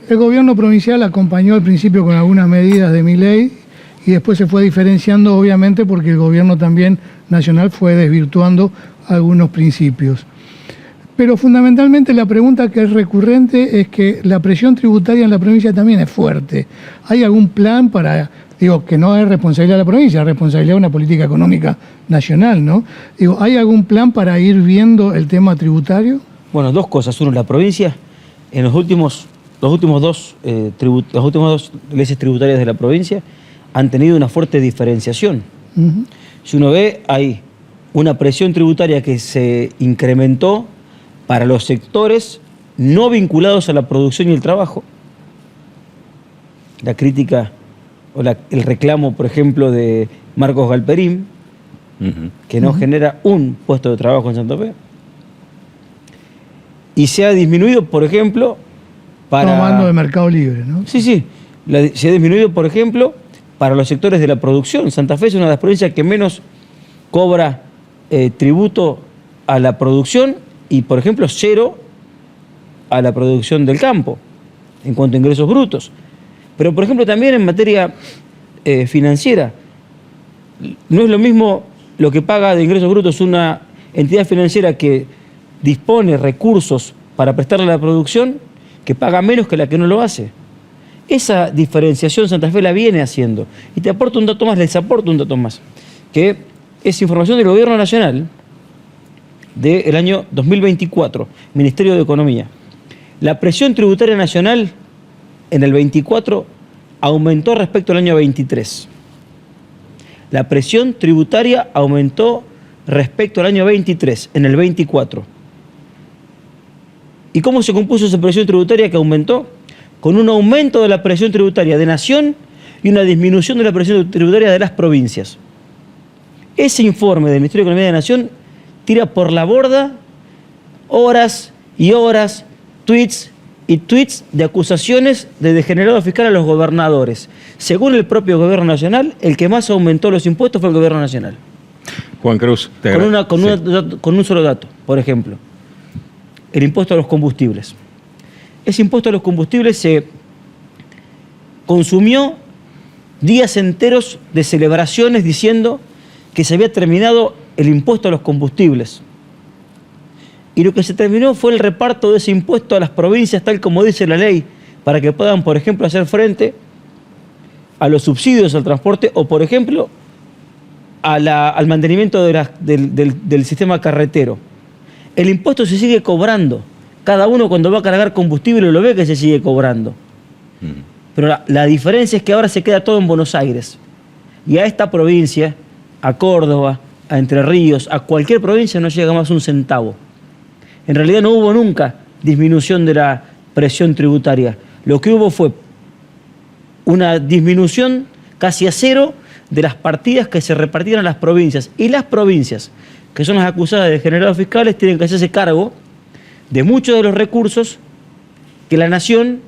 El gobierno provincial acompañó al principio con algunas medidas de Milei y después se fue diferenciando, obviamente, porque el gobierno también nacional fue desvirtuando algunos principios. Pero fundamentalmente la pregunta que es recurrente es que la presión tributaria en la provincia también es fuerte. ¿Hay algún plan para, digo, que no es responsabilidad de la provincia, es responsabilidad de una política económica nacional, ¿no? Digo, ¿hay algún plan para ir viendo el tema tributario? Bueno, dos cosas. Uno, la provincia, en las últimas dos leyes tributarias de la provincia han tenido una fuerte diferenciación. Si uno ve, hay una presión tributaria que se incrementó para los sectores no vinculados a la producción y el trabajo. La crítica o el reclamo, por ejemplo, de Marcos Galperín, que no genera un puesto de trabajo en Santa Fe. Y se ha disminuido, por ejemplo, para... Estamos hablando de Mercado Libre, ¿no? Sí, sí. Se ha disminuido, por ejemplo, para los sectores de la producción. Santa Fe es una de las provincias que menos cobra tributo a la producción y, por ejemplo, cero a la producción del campo en cuanto a ingresos brutos. Pero, por ejemplo, también en materia financiera, no es lo mismo lo que paga de ingresos brutos una entidad financiera que dispone recursos para prestarle a la producción que paga menos que la que no lo hace. Esa diferenciación Santa Fe la viene haciendo. Y te aporto un dato más, les aporto un dato más, que es información del Gobierno Nacional del año 2024, Ministerio de Economía. La presión tributaria nacional en el 24 aumentó respecto al año 23. La presión tributaria aumentó respecto al año 23, en el 24. ¿Y cómo se compuso esa presión tributaria que aumentó? Con un aumento de la presión tributaria de nación y una disminución de la presión tributaria de las provincias. Ese informe del Ministerio de Economía de la Nación tira por la borda horas y horas, tweets y tweets de acusaciones de degenerado fiscal a los gobernadores. Según el propio Gobierno Nacional, el que más aumentó los impuestos fue el Gobierno Nacional. Juan Cruz, con un solo dato, por ejemplo, el impuesto a los combustibles. Ese impuesto a los combustibles se consumió días enteros de celebraciones diciendo que se había terminado el impuesto a los combustibles. Y lo que se terminó fue el reparto de ese impuesto a las provincias, tal como dice la ley, para que puedan, por ejemplo, hacer frente a los subsidios al transporte o, por ejemplo, al mantenimiento del sistema carretero. El impuesto se sigue cobrando. Cada uno cuando va a cargar combustible lo ve que se sigue cobrando. Pero la diferencia es que ahora se queda todo en Buenos Aires. Y a esta provincia, a Córdoba, a Entre Ríos, a cualquier provincia no llega más un centavo. En realidad no hubo nunca disminución de la presión tributaria. Lo que hubo fue una disminución casi a cero de las partidas que se repartieron a las provincias. Y las provincias, que son las acusadas de degenerados fiscales, tienen que hacerse cargo de muchos de los recursos que la Nación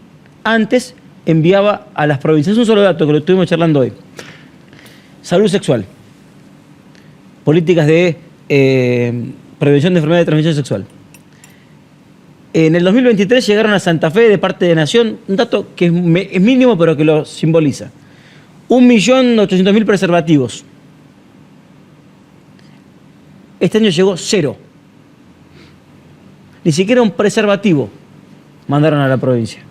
antes enviaba a las provincias. Es un solo dato que lo estuvimos charlando hoy. Salud sexual. Políticas de prevención de enfermedades de transmisión sexual. En el 2023 llegaron a Santa Fe de parte de Nación, un dato que es mínimo pero que lo simboliza. 1.800.000 preservativos. Este año llegó 0. Ni siquiera un preservativo mandaron a la provincia.